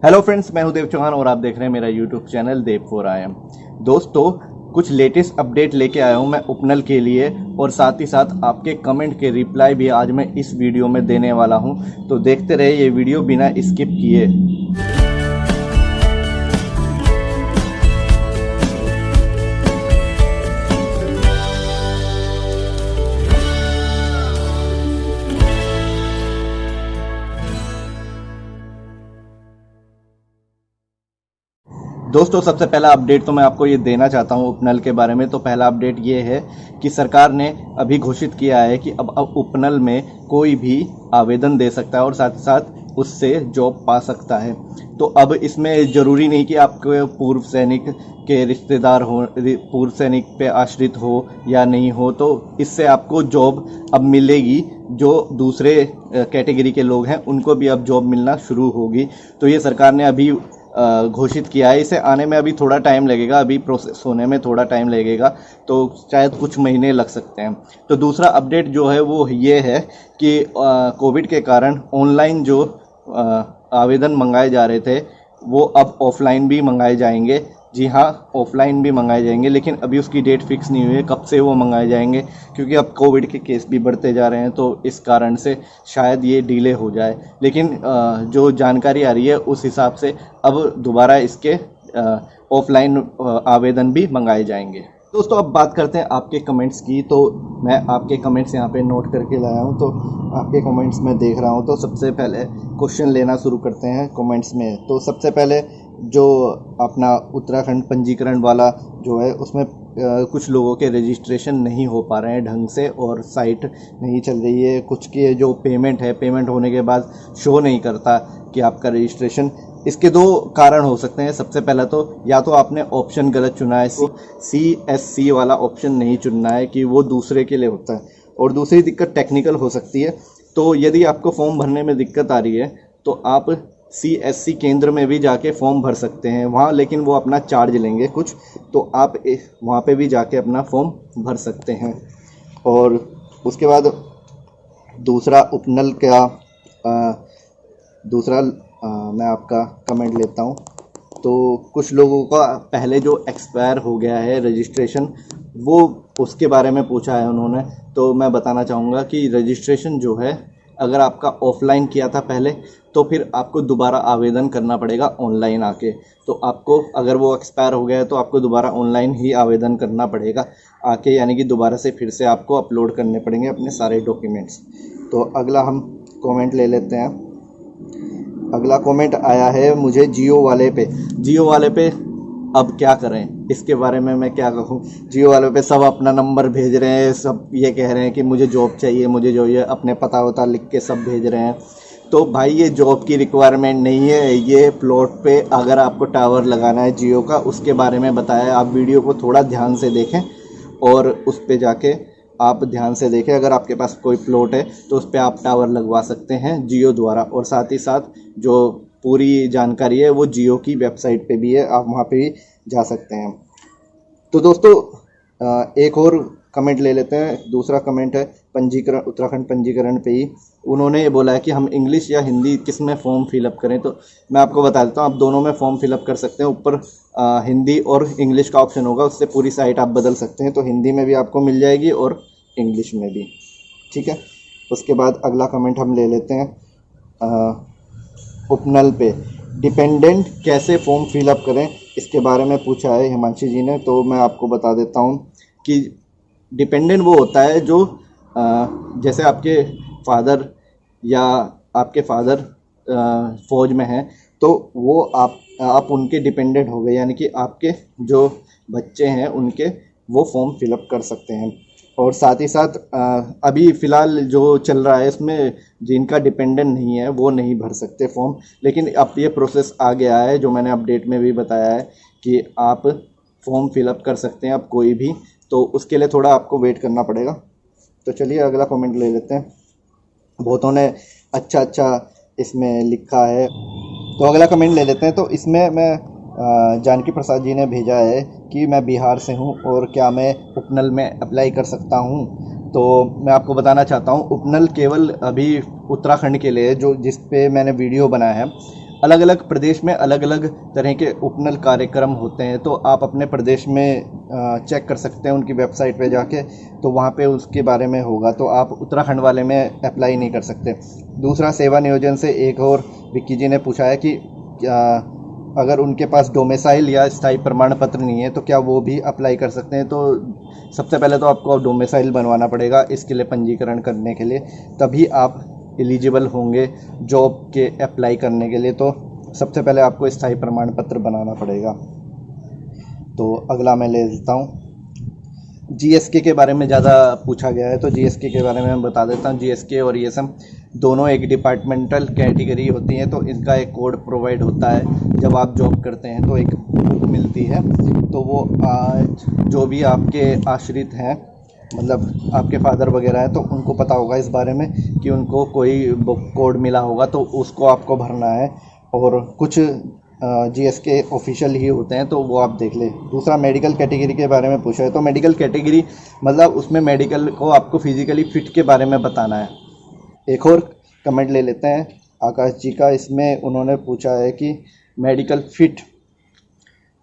Hello friends, मैं हूं देव चौहान और आप देख रहे हैं मेरा YouTube channel Dev for I M. दोस्तों, कुछ लेटेस्ट अपडेट लेके आया हूं मैं उपनल के लिए और साथ ही साथ आपके कमेंट के रिप्लाई भी आज मैं इस वीडियो में देने वाला हूं। तो देखते रहे ये वीडियो बिना स्किप किए। दोस्तों, सबसे पहला अपडेट तो मैं आपको ये देना चाहता हूँ उपनल के बारे में। तो पहला अपडेट ये है कि सरकार ने अभी घोषित किया है कि अब उपनल में कोई भी आवेदन दे सकता है और साथ ही साथ उससे जॉब पा सकता है। तो अब इसमें ज़रूरी नहीं कि आपके पूर्व सैनिक के रिश्तेदार हो, पूर्व सैनिक पे आश्रित हो या नहीं हो, तो इससे आपको जॉब अब मिलेगी। जो दूसरे कैटेगरी के लोग हैं उनको भी अब जॉब मिलना शुरू होगी। तो ये सरकार ने अभी घोषित किया है। इसे आने में अभी थोड़ा टाइम लगेगा, अभी प्रोसेस होने में थोड़ा टाइम लगेगा, तो शायद कुछ महीने लग सकते हैं। तो दूसरा अपडेट जो है वो ये है कि कोविड के कारण ऑनलाइन जो आवेदन मंगाए जा रहे थे वो अब ऑफलाइन भी मंगाए जाएंगे। जी हाँ, ऑफलाइन भी मंगाए जाएंगे, लेकिन अभी उसकी डेट फिक्स नहीं हुई है कब से वो मंगाए जाएंगे, क्योंकि अब कोविड के केस भी बढ़ते जा रहे हैं। तो इस कारण से शायद ये डिले हो जाए, लेकिन जो जानकारी आ रही है उस हिसाब से अब दोबारा इसके ऑफलाइन आवेदन भी मंगाए जाएंगे। दोस्तों, अब बात करते हैं आपके कमेंट्स की। तो मैं आपके कमेंट्स यहाँ पे नोट करके लाया हूँ, तो आपके कमेंट्स में देख रहा हूँ। तो सबसे पहले क्वेश्चन लेना शुरू करते हैं कमेंट्स में। तो सबसे पहले जो अपना उत्तराखंड पंजीकरण वाला जो है उसमें कुछ लोगों के रजिस्ट्रेशन नहीं हो पा रहे हैं ढंग से और साइट नहीं चल रही है। कुछ के जो पेमेंट है, पेमेंट होने के बाद शो नहीं करता कि आपका रजिस्ट्रेशन। इसके दो कारण हो सकते हैं। सबसे पहला तो या तो आपने ऑप्शन गलत चुना है, CSC वाला ऑप्शन नहीं चुनना है कि वो दूसरे के लिए होता है। और दूसरी दिक्कत टेक्निकल हो सकती है। तो यदि आपको फॉर्म भरने में दिक्कत आ रही है तो आप CSC केंद्र में भी जाके फॉर्म भर सकते हैं वहाँ, लेकिन वो अपना चार्ज लेंगे कुछ, तो आप वहाँ पे भी जाके अपना फॉर्म भर सकते हैं। और उसके बाद दूसरा उपनल का दूसरा मैं आपका कमेंट लेता हूँ। तो कुछ लोगों का पहले जो एक्सपायर हो गया है रजिस्ट्रेशन, वो उसके बारे में पूछा है उन्होंने। तो मैं बताना चाहूँगा कि रजिस्ट्रेशन जो है, अगर आपका ऑफलाइन किया था पहले, तो फिर आपको दोबारा आवेदन करना पड़ेगा ऑनलाइन आके। तो आपको अगर वो एक्सपायर हो गया है तो आपको दोबारा ऑनलाइन ही आवेदन करना पड़ेगा आके, यानी कि दोबारा से फिर से आपको अपलोड करने पड़ेंगे अपने सारे डॉक्यूमेंट्स। तो अगला हम कमेंट ले लेते हैं। अगला कमेंट आया है मुझे जियो वाले पे। जियो वाले पे अब क्या करें, इसके बारे में मैं क्या कहूँ। जियो वालों पे सब अपना नंबर भेज रहे हैं, सब ये कह रहे हैं कि मुझे जॉब चाहिए, मुझे जो ये अपने पता वता लिख के सब भेज रहे हैं। तो भाई, ये जॉब की रिक्वायरमेंट नहीं है। ये प्लॉट पे अगर आपको टावर लगाना है जियो का, उसके बारे में बताया। आप वीडियो को थोड़ा ध्यान से देखें और उस पे जाके आप ध्यान से देखें। अगर आपके पास कोई प्लॉट है तो उस पर आप टावर लगवा सकते हैं जियो द्वारा। और साथ ही साथ जो पूरी जानकारी है वो जियो की वेबसाइट पे भी है, आप वहाँ पे भी जा सकते हैं। तो दोस्तों, एक और कमेंट ले लेते हैं। दूसरा कमेंट है पंजीकरण, उत्तराखंड पंजीकरण पे ही। उन्होंने ये बोला है कि हम इंग्लिश या हिंदी किस में फॉर्म फिलअप करें। तो मैं आपको बता देता हूँ, आप दोनों में फॉर्म फिलअप कर सकते हैं। ऊपर हिंदी और इंग्लिश का ऑप्शन होगा, उससे पूरी साइट आप बदल सकते हैं। तो हिंदी में भी आपको मिल जाएगी और इंग्लिश में भी, ठीक है। उसके बाद अगला कमेंट हम ले लेते हैं उपनल पे। डिपेंडेंट कैसे फॉर्म फिलअप करें, इसके बारे में पूछा है हिमांशी जी ने। तो मैं आपको बता देता हूँ कि डिपेंडेंट वो होता है जो जैसे आपके फादर या आपके फादर फौज में हैं, तो वो आप उनके डिपेंडेंट हो गए, यानी कि आपके जो बच्चे हैं उनके वो फॉर्म फिलअप कर सकते हैं। और साथ ही साथ अभी फ़िलहाल जो चल रहा है इसमें जिनका डिपेंडेंट नहीं है वो नहीं भर सकते फॉर्म। लेकिन अब ये प्रोसेस आ गया है, जो मैंने अपडेट में भी बताया है कि आप फॉर्म फिलअप कर सकते हैं अब कोई भी। तो उसके लिए थोड़ा आपको वेट करना पड़ेगा। तो चलिए अगला कमेंट ले लेते हैं। बहुतों ने अच्छा इसमें लिखा है, तो अगला कमेंट ले लेते हैं। तो इसमें मैं जानकी प्रसाद जी ने भेजा है कि मैं बिहार से हूं और क्या मैं उपनल में अप्लाई कर सकता हूं। तो मैं आपको बताना चाहता हूं, उपनल केवल अभी उत्तराखंड के लिए जो जिस पे मैंने वीडियो बनाया है। अलग अलग प्रदेश में अलग अलग तरह के उपनल कार्यक्रम होते हैं, तो आप अपने प्रदेश में चेक कर सकते हैं उनकी वेबसाइट पे जाके, तो वहाँ पे उसके बारे में होगा। तो आप उत्तराखंड वाले में अप्लाई नहीं कर सकते। दूसरा, सेवा नियोजन से एक और विक्की जी ने पूछा है कि क्या अगर उनके पास डोमिसाइल या स्थायी प्रमाण पत्र नहीं है तो क्या वो भी अप्लाई कर सकते हैं। तो सबसे पहले तो आपको डोमिसाइल बनवाना पड़ेगा इसके लिए, पंजीकरण करने के लिए, तभी आप एलिजिबल होंगे जॉब के अप्लाई करने के लिए। तो सबसे पहले आपको स्थायी प्रमाण पत्र बनाना पड़ेगा। तो अगला मैं ले लेता हूँ, जीएसके के बारे में ज़्यादा पूछा गया है, तो जीएसके के बारे में मैं बता देता हूँ। जीएसके और ईएसएम दोनों एक डिपार्टमेंटल कैटेगरी होती हैं, तो इनका एक कोड प्रोवाइड होता है। जब आप जॉब करते हैं तो एक बुक मिलती है, तो वो जो भी आपके आश्रित हैं, मतलब आपके फादर वगैरह है, तो उनको पता होगा इस बारे में कि उनको कोई बुक कोड मिला होगा, तो उसको आपको भरना है। और कुछ जीएसके ऑफिशियल ही होते हैं, तो वो आप देख लें। दूसरा, मेडिकल कैटेगरी के बारे में पूछा है, तो मेडिकल कैटेगरी मतलब उसमें मेडिकल को आपको फिजिकली फिट के बारे में बताना है। एक और कमेंट ले लेते हैं आकाश जी का, इसमें उन्होंने पूछा है कि मेडिकल फिट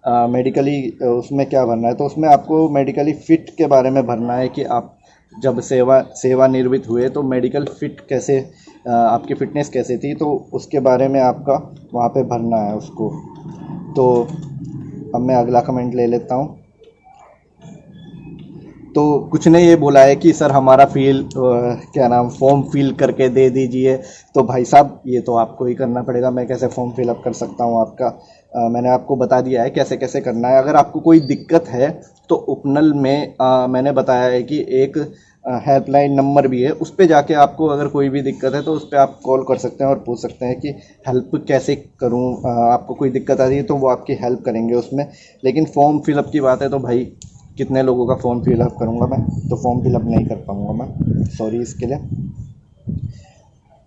मेडिकली उसमें क्या भरना है। तो उसमें आपको मेडिकली फ़िट के बारे में भरना है कि आप जब सेवानिवृत्त हुए तो मेडिकल फ़िट कैसे, आपकी फ़िटनेस कैसे थी, तो उसके बारे में आपका वहाँ पे भरना है उसको। तो अब मैं अगला कमेंट ले लेता हूँ। तो कुछ ने ये बोला है कि सर हमारा फॉर्म फिल करके दे दीजिए। तो भाई साहब, ये तो आपको ही करना पड़ेगा, मैं कैसे फॉर्म फिलअप कर सकता हूँ आपका। मैंने आपको बता दिया है कैसे कैसे करना है। अगर आपको कोई दिक्कत है तो उपनल में मैंने बताया है कि एक हेल्पलाइन नंबर भी है, उस पे जाके आपको अगर कोई भी दिक्कत है तो उस पर आप कॉल कर सकते हैं और पूछ सकते हैं कि हेल्प कैसे करूं। आपको कोई दिक्कत आ रही है तो वो आपकी हेल्प करेंगे उसमें। लेकिन फॉर्म फिलअप की बात है तो भाई कितने लोगों का फॉर्म फिलअप करूंगा मैं, तो फॉर्म फिलअप नहीं कर पाऊंगा मैं, सॉरी इसके लिए।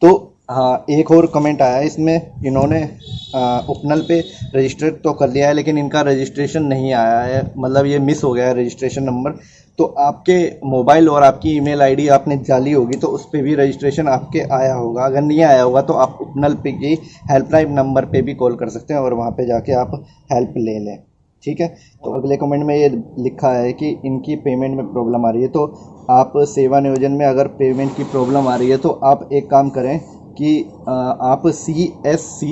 तो हाँ, एक और कमेंट आया है इसमें, इन्होंने उपनल पे रजिस्टर तो कर लिया है लेकिन इनका रजिस्ट्रेशन नहीं आया है, मतलब ये मिस हो गया है रजिस्ट्रेशन नंबर। तो आपके मोबाइल और आपकी ईमेल आईडी आपने डाली होगी तो उस पर भी रजिस्ट्रेशन आपके आया होगा। अगर नहीं आया होगा तो आप उपनल पे की हेल्पलाइन नंबर पे भी कॉल कर सकते हैं और वहाँ पे जाके आप हेल्प ले लें, ठीक है। तो अगले कमेंट में ये लिखा है कि इनकी पेमेंट में प्रॉब्लम आ रही है। तो आप सेवा नियोजन में अगर पेमेंट की प्रॉब्लम आ रही है तो आप एक काम करें कि आप CSC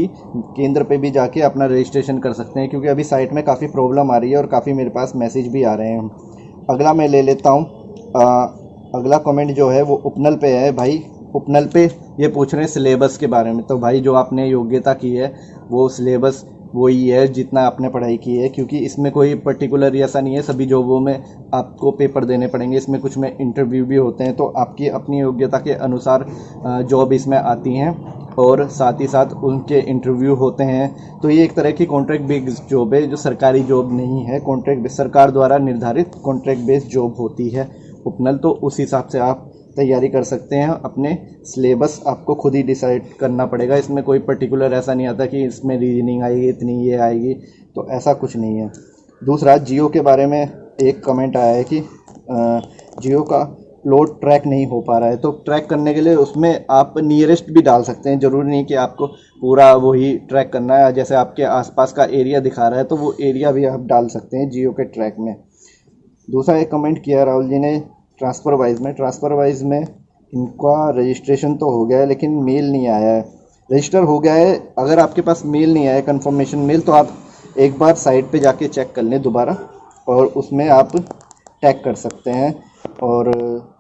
केंद्र पे भी जाके अपना रजिस्ट्रेशन कर सकते हैं, क्योंकि अभी साइट में काफ़ी प्रॉब्लम आ रही है और काफ़ी मेरे पास मैसेज भी आ रहे हैं। अगला मैं ले लेता हूँ। अगला कमेंट जो है वो उपनल पे है। भाई उपनल पे ये पूछ रहे हैं सिलेबस के बारे में। तो भाई जो आपने योग्यता की है वो सिलेबस वही है जितना आपने पढ़ाई की है, क्योंकि इसमें कोई पर्टिकुलर ऐसा नहीं है, सभी जॉबों में आपको पेपर देने पड़ेंगे। इसमें कुछ में इंटरव्यू भी होते हैं, तो आपकी अपनी योग्यता के अनुसार जॉब इसमें आती हैं और साथ ही साथ उनके इंटरव्यू होते हैं। तो ये एक तरह की कॉन्ट्रैक्ट बेस्ड जॉब है, जो सरकारी जॉब नहीं है। कॉन्ट्रैक्ट सरकार द्वारा निर्धारित कॉन्ट्रैक्ट बेस्ड जॉब होती है उपनल। तो उस हिसाब से आप तैयारी कर सकते हैं। अपने सिलेबस आपको खुद ही डिसाइड करना पड़ेगा। इसमें कोई पर्टिकुलर ऐसा नहीं आता कि इसमें रीजनिंग आएगी, इतनी ये आएगी, तो ऐसा कुछ नहीं है। दूसरा, जियो के बारे में एक कमेंट आया है कि जियो का लोड ट्रैक नहीं हो पा रहा है। तो ट्रैक करने के लिए उसमें आप नियरेस्ट भी डाल सकते हैं, ज़रूरी नहीं कि आपको पूरा वही ट्रैक करना है। जैसे आपके आसपास का एरिया दिखा रहा है तो वो एरिया भी आप डाल सकते हैं जियो के ट्रैक में। दूसरा एक कमेंट किया राहुल जी ने ट्रांसफ़र वाइज में इनका रजिस्ट्रेशन तो हो गया है लेकिन मेल नहीं आया है। रजिस्टर हो गया है, अगर आपके पास मेल नहीं आया है कंफर्मेशन मेल, तो आप एक बार साइट पे जाके चेक कर लें दोबारा और उसमें आप टैग कर सकते हैं। और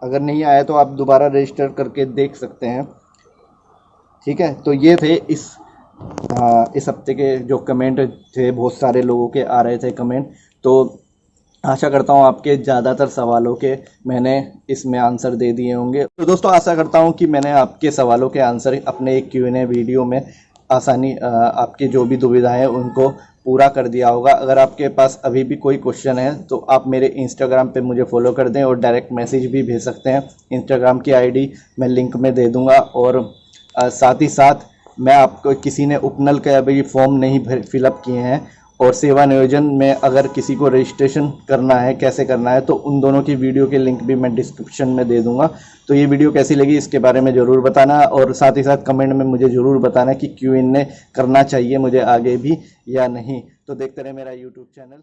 अगर नहीं आया तो आप दोबारा रजिस्टर करके देख सकते हैं, ठीक है। तो ये थे इस हफ्ते के जो कमेंट थे, बहुत सारे लोगों के आ रहे थे कमेंट। तो आशा करता हूँ आपके ज़्यादातर सवालों के मैंने इसमें आंसर दे दिए होंगे। तो दोस्तों आशा करता हूँ कि मैंने आपके सवालों के आंसर अपने एक Q&A वीडियो में आपकी जो भी दुविधा है उनको पूरा कर दिया होगा। अगर आपके पास अभी भी कोई क्वेश्चन है तो आप मेरे इंस्टाग्राम पे मुझे फॉलो कर दें और डायरेक्ट मैसेज भी भेज सकते हैं। इंस्टाग्राम की ID मैं लिंक में दे दूँगा। और साथ ही साथ मैं आपको, किसी ने उपनल के अभी फॉर्म नहीं फिलअप किए हैं और सेवा नियोजन में अगर किसी को रजिस्ट्रेशन करना है, कैसे करना है, तो उन दोनों की वीडियो के लिंक भी मैं डिस्क्रिप्शन में दे दूंगा। तो ये वीडियो कैसी लगी इसके बारे में ज़रूर बताना, और साथ ही साथ कमेंट में मुझे ज़रूर बताना कि क्यों इन्हें करना चाहिए मुझे आगे भी या नहीं। तो देखते रहे मेरा यूट्यूब चैनल।